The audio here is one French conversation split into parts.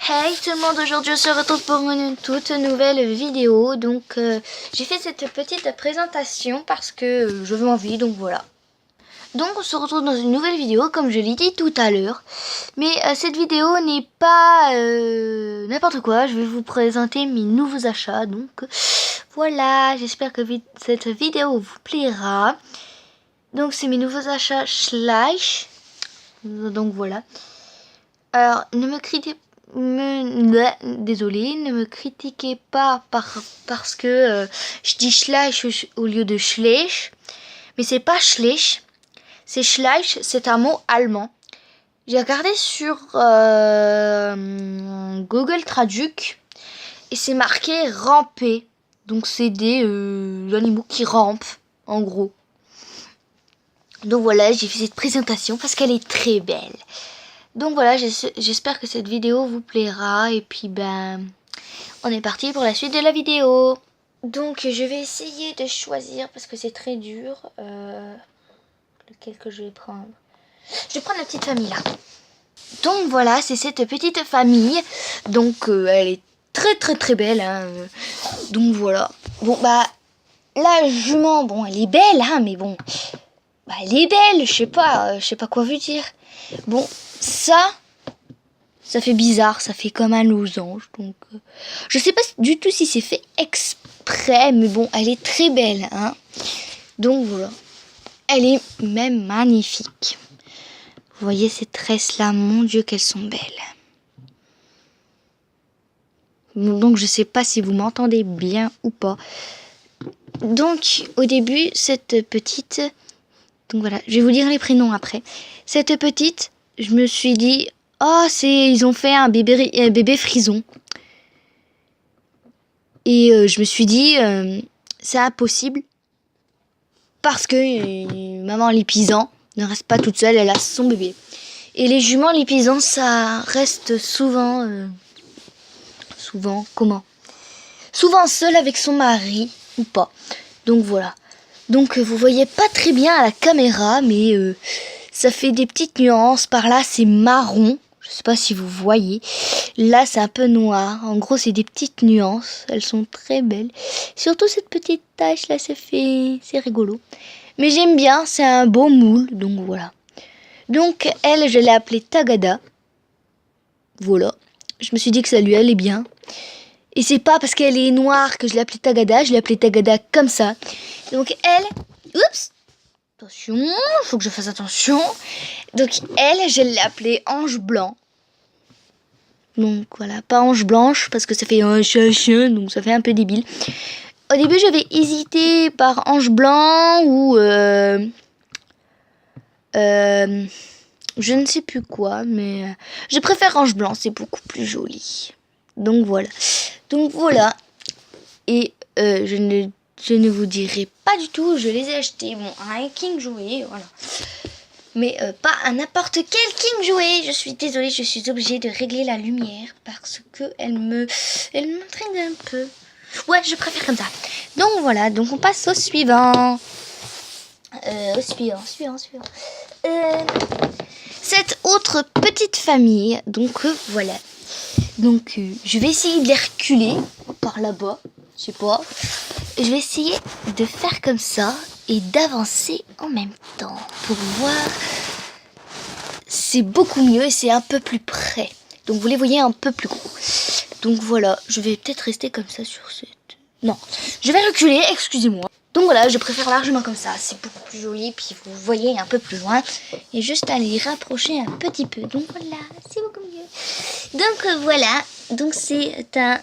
Hey tout le monde, aujourd'hui on se retrouve pour une toute nouvelle vidéo. Donc j'ai fait cette petite présentation parce que j'avais envie, donc voilà. Donc on se retrouve dans une nouvelle vidéo comme je l'ai dit tout à l'heure. Mais cette vidéo n'est pas n'importe quoi, je vais vous présenter mes nouveaux achats. Donc voilà, j'espère que cette vidéo vous plaira. Donc c'est mes nouveaux achats Schleich. Donc voilà. Alors ne me critiquez désolé, ne me critiquez pas parce que je dis Schleich au lieu de Schleich. Mais c'est pas Schleich, c'est Schleich, c'est un mot allemand. J'ai regardé sur Google Traduc et c'est marqué ramper. Donc c'est des animaux qui rampent, en gros. Donc voilà, j'ai fait cette présentation parce qu'elle est très belle. Donc voilà, j'espère que cette vidéo vous plaira. Et puis ben, on est parti pour la suite de la vidéo. Donc je vais essayer de choisir parce que c'est très dur. Lequel que je vais prendre? Je vais prendre la petite famille là. Donc voilà, c'est cette petite famille. Donc elle est très belle. Hein. Donc voilà. Bon bah, la jument, bon elle est belle, hein, mais bon, bah, elle est belle. Je sais pas quoi vous dire. Bon. Ça fait bizarre, ça fait comme un losange. Donc, je sais pas du tout si c'est fait exprès, mais bon, elle est très belle, hein. Donc voilà, elle est même magnifique. Vous voyez ces tresses-là, mon Dieu, qu'elles sont belles. Donc je sais pas si vous m'entendez bien ou pas. Donc au début, cette petite, donc voilà, je vais vous dire les prénoms après. Cette petite, je me suis dit, oh, ils ont fait un bébé frison. Et je me suis dit, c'est impossible. Parce que maman Lipizan ne reste pas toute seule, elle a son bébé. Et les juments Lipizan, ça reste souvent seul avec son mari ou pas. Donc voilà. Donc vous voyez pas très bien à la caméra, mais ça fait des petites nuances. Par là, c'est marron. Je sais pas si vous voyez. Là, c'est un peu noir. En gros, c'est des petites nuances. Elles sont très belles. Surtout cette petite tache là, c'est rigolo. Mais j'aime bien. C'est un beau moule. Donc voilà. Donc elle, je l'ai appelée Tagada. Voilà. Je me suis dit que ça lui allait bien. Et c'est pas parce qu'elle est noire que je l'ai appelée Tagada. Je l'ai appelée Tagada comme ça. Donc elle... Oups! Attention, faut que je fasse attention. Donc elle, je l'ai appelée Ange Blanc. Donc voilà, pas Ange Blanche parce que ça fait un chien, donc ça fait un peu débile. Au début, j'avais hésité par Ange Blanc ou je ne sais plus quoi, mais je préfère Ange Blanc, c'est beaucoup plus joli. Donc voilà. Et je ne vous dirai pas du tout, je les ai achetés. Bon, un King jouet, voilà. Mais pas à n'importe quel King jouet. Je suis désolée, je suis obligée de régler la lumière parce que elle m'intrigue un peu. Ouais, je préfère comme ça. Donc voilà, donc on passe au suivant. Cette autre petite famille, donc voilà. Donc je vais essayer de les reculer par là-bas, je sais pas. Je vais essayer de faire comme ça et d'avancer en même temps pour voir. C'est beaucoup mieux et c'est un peu plus près. Donc vous les voyez un peu plus gros. Donc voilà, je vais peut-être rester comme ça sur cette... Non, je vais reculer, excusez-moi. Donc voilà, je préfère largement comme ça, c'est beaucoup plus joli, puis vous voyez un peu plus loin. Et juste à les rapprocher un petit peu. Donc voilà, c'est beaucoup mieux. Donc voilà, donc c'est un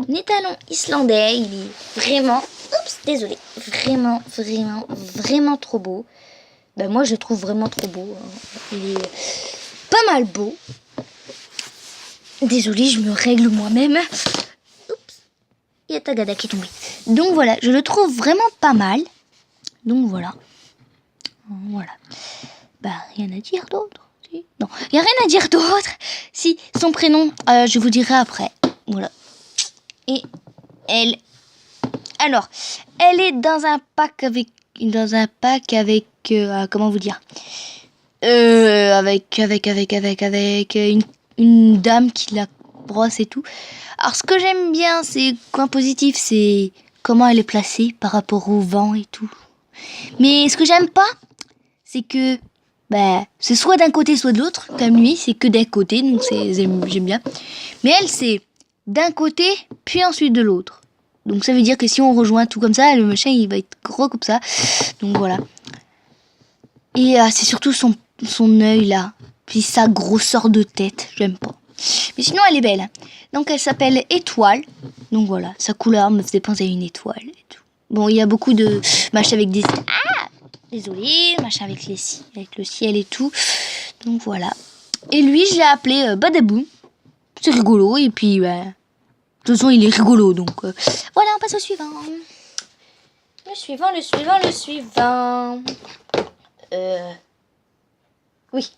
étalon islandais. Il est vraiment, vraiment trop beau. Ben moi je le trouve vraiment trop beau. Il est pas mal beau. Désolée, je me règle moi-même. Il y a Tagada qui est tombé. Donc voilà, je le trouve vraiment pas mal. Donc voilà. Voilà. Bah, rien à dire d'autre. Si. Non, il n'y a rien à dire d'autre. Si, son prénom, je vous dirai après. Voilà. Et elle... Alors, elle est dans un pack avec... comment vous dire avec une une dame qui la brosse et tout. Alors ce que j'aime bien, c'est point positif, c'est comment elle est placée par rapport au vent et tout. Mais ce que j'aime pas, c'est que c'est soit d'un côté soit de l'autre. Comme lui, c'est que d'un côté, donc j'aime bien. Mais elle, c'est d'un côté puis ensuite de l'autre. Donc ça veut dire que si on rejoint tout comme ça, le machin il va être gros comme ça. Donc voilà. Et c'est surtout son œil là, puis sa grosseur de tête, j'aime pas. Mais sinon elle est belle. Donc elle s'appelle Étoile. Donc voilà, sa couleur me faisait penser à une étoile et tout. Bon, il y a beaucoup de machin avec des... Ah, désolé, machin avec le ciel et tout. Donc voilà. Et lui, je l'ai appelé Badaboum. C'est rigolo et puis de toute façon, il est rigolo donc voilà, on passe au suivant. Le suivant. Oui.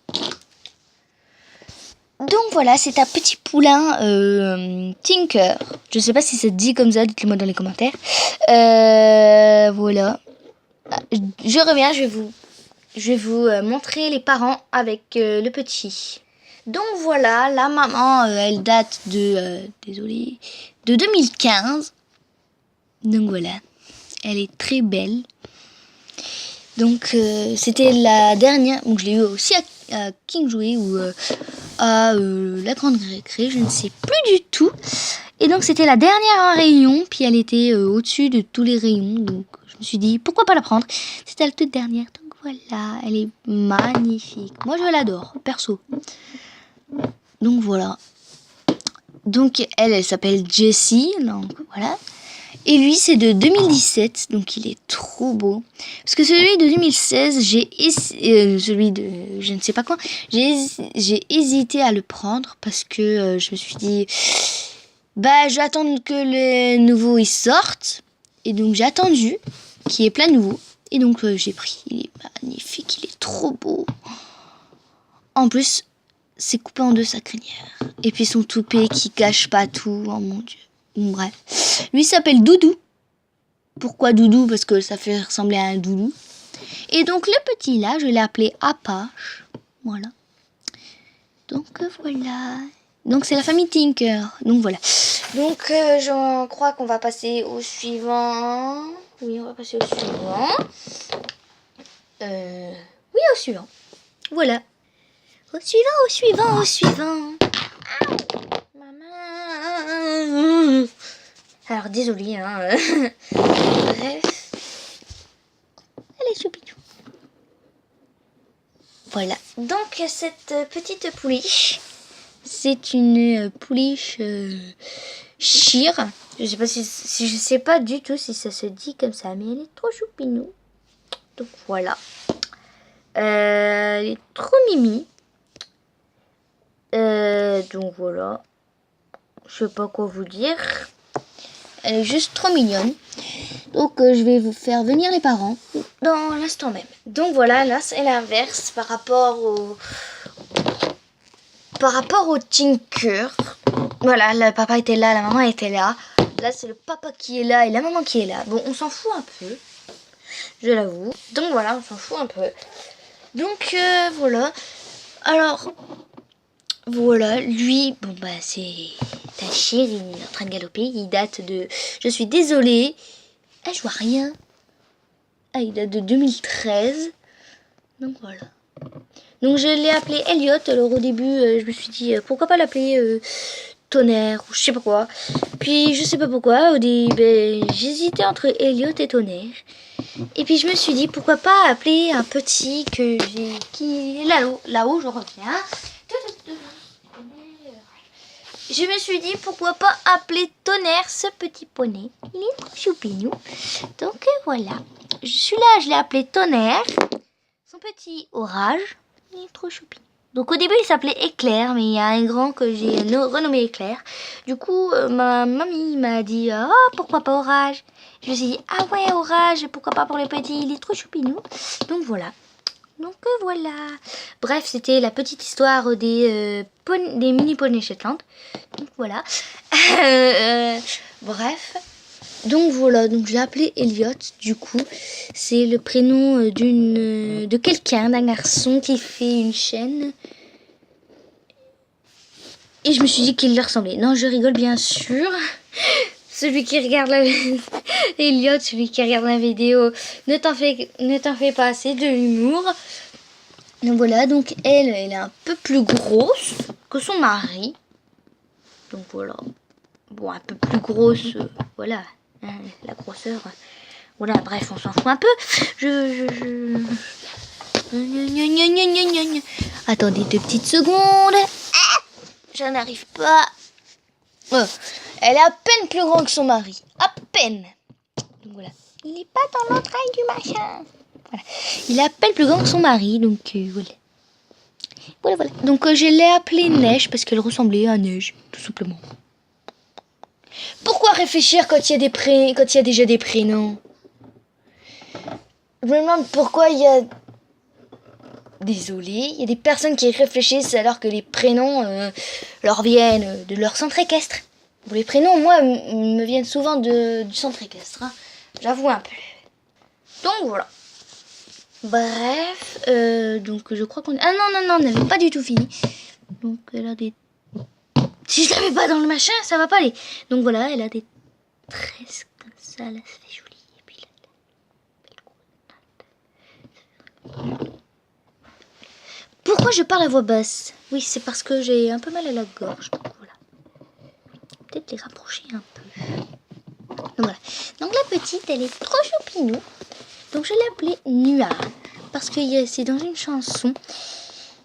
Donc voilà, c'est un petit poulain Tinker. Je sais pas si ça te dit comme ça, dites-le moi dans les commentaires. Voilà. Je reviens, je vais vous montrer les parents avec le petit. Donc voilà, la maman, elle date de 2015. Donc voilà, elle est très belle. Donc c'était la dernière, donc je l'ai eu aussi à King Jouet ou à la grande récré, je ne sais plus du tout. Et donc c'était la dernière rayon, puis elle était au-dessus de tous les rayons, donc je me suis dit pourquoi pas la prendre. C'était la toute dernière, donc voilà, elle est magnifique. Moi je l'adore, perso. Donc voilà. Donc elle s'appelle Jessie, donc voilà. Et lui c'est de 2017, donc il est trop beau. Parce que celui de 2016, celui de je ne sais pas quoi, j'ai hésité à le prendre parce que je me suis dit, je vais attendre que les nouveaux ils sortent. Et donc j'ai attendu qu'il y ait plein de nouveaux. Et donc j'ai pris, il est magnifique, il est trop beau. En plus, c'est coupé en deux sa crinière. Et puis son toupet qui cache pas tout, oh mon dieu. Bref. Lui s'appelle Doudou. Pourquoi Doudou? Parce que ça fait ressembler à un doudou. Et donc le petit là, je l'ai appelé Apache. Voilà. Donc voilà. Donc c'est la famille Tinker. Donc voilà. Donc je crois qu'on va passer au suivant. Oui, on va passer au suivant. Oui, au suivant. Voilà. Au suivant. Maman. Alors désolée, hein. Bref. Elle est choupidou. Voilà. Donc cette petite pouliche, c'est une pouliche chire. Je sais pas je sais pas du tout si ça se dit comme ça, mais elle est trop choupinou. Donc voilà. Elle est trop mimi. Donc voilà. Je sais pas quoi vous dire. Elle est juste trop mignonne. Donc je vais vous faire venir les parents dans l'instant même. Donc voilà, là c'est l'inverse par rapport au Tinker. Voilà, le papa était là, la maman était là. Là c'est le papa qui est là et la maman qui est là. Bon, on s'en fout un peu, je l'avoue. Donc voilà, on s'en fout un peu. Donc voilà. Alors voilà, lui, c'est un chien, il est en train de galoper. Il date de... Je suis désolée. Ah, je vois rien. Ah, il date de 2013. Donc voilà. Donc je l'ai appelé Elliot. Alors au début, je me suis dit, pourquoi pas l'appeler Tonnerre ou je sais pas quoi. Puis je sais pas pourquoi, au début, j'hésitais entre Elliot et Tonnerre. Et puis je me suis dit, pourquoi pas appeler un petit qui est là-haut, je reviens. Je me suis dit, pourquoi pas appeler Tonnerre ce petit poney. Il est trop choupinou. Donc voilà. Celui-là, je l'ai appelé Tonnerre. Son petit Orage. Il est trop choupinou. Donc au début, il s'appelait Éclair, mais il y a un grand que j'ai renommé Éclair. Du coup, ma mamie m'a dit, pourquoi pas Orage? Je me suis dit, ah ouais, Orage, pourquoi pas pour les petits, il est trop choupinou. Donc voilà. Voilà. Bref, c'était la petite histoire des mini poneys Shetland. Donc voilà. Bref. Donc voilà, donc je l'ai appelé Elliot. Du coup, c'est le prénom de quelqu'un, d'un garçon qui fait une chaîne. Et je me suis dit qu'il leur ressemblait. Non, je rigole bien sûr. Celui qui regarde la Elliot, celui qui regarde la vidéo, ne t'en fais pas, c'est de l'humour. Donc voilà, donc elle est un peu plus grosse que son mari. Donc voilà. Bon, un peu plus grosse, voilà. Hein, la grosseur. Voilà, bref, on s'en fout un peu. Attendez 2 petites secondes. Je n'arrive pas. Oh, elle est à peine plus grande que son mari. À peine. Donc voilà. Il n'est pas dans l'entraille du machin. Voilà. Il est à peine plus grand que son mari. Donc voilà. Voilà. Donc je l'ai appelée Neige parce qu'elle ressemblait à Neige, tout simplement. Pourquoi réfléchir quand il y a déjà des prénoms? Je me demande pourquoi il y a... Désolé, il y a des personnes qui réfléchissent alors que les prénoms leur viennent de leur centre équestre. Bon, les prénoms, moi, me viennent souvent du centre équestre. Hein. J'avoue un peu. Donc voilà. Bref, donc je crois qu'on... Ah non, on n'avait pas du tout fini. Donc elle a des... Si je la mets pas dans le machin, ça va pas aller. Donc voilà, elle a des tresses comme ça, là, ça fait joli. Et puis là, pourquoi je parle à voix basse? Oui, c'est parce que j'ai un peu mal à la gorge. Donc voilà. Peut-être les rapprocher un peu. Donc voilà. Donc la petite, elle est trop choupinou. Donc je l'ai appelée Nuage. Parce que c'est dans une chanson.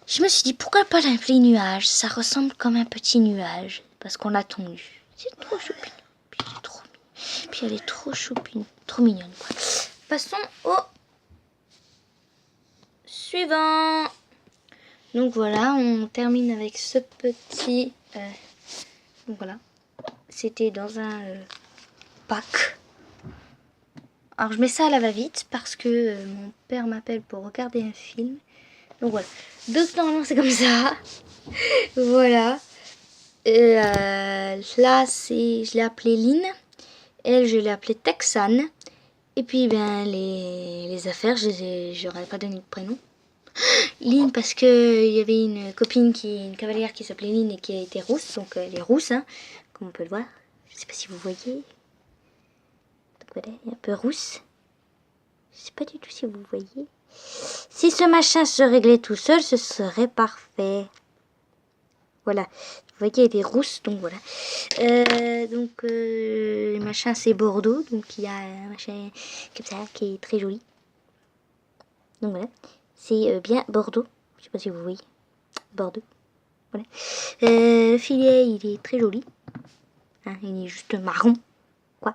Je me suis dit, pourquoi pas l'appeler Nuage? Ça ressemble comme un petit nuage. Parce qu'on l'a tondu. C'est trop choupinou. Puis elle est trop choupine, trop mignonne quoi. Passons au suivant. Donc voilà, on termine avec ce petit... donc voilà, c'était dans un pack. Alors je mets ça à la va-vite parce que mon père m'appelle pour regarder un film. Donc voilà, donc normalement c'est comme ça. Voilà. Là je l'ai appelée Lynn. Elle, je l'ai appelée Texane. Et puis, ben, les affaires, j'aurais pas donné de prénom. Lynn, parce que il y avait une cavalière qui s'appelait Lynn et qui a été rousse. Donc, elle est rousse, hein, comme on peut le voir. Je sais pas si vous voyez. Donc, voilà, elle est un peu rousse. Je sais pas du tout si vous voyez. Si ce machin se réglait tout seul, ce serait parfait. Voilà. Vous voyez, elle est rousse, donc voilà. Le machin, c'est Bordeaux. Donc, il y a un machin comme ça qui est très joli. Donc, voilà. C'est bien Bordeaux. Je sais pas si vous voyez. Bordeaux. Voilà. Le filet, il est très joli. Hein, il est juste marron. Quoi?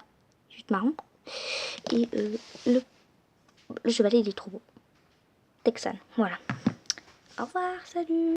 Juste marron. Et le chevalet, il est trop beau. Texan. Voilà. Au revoir. Salut.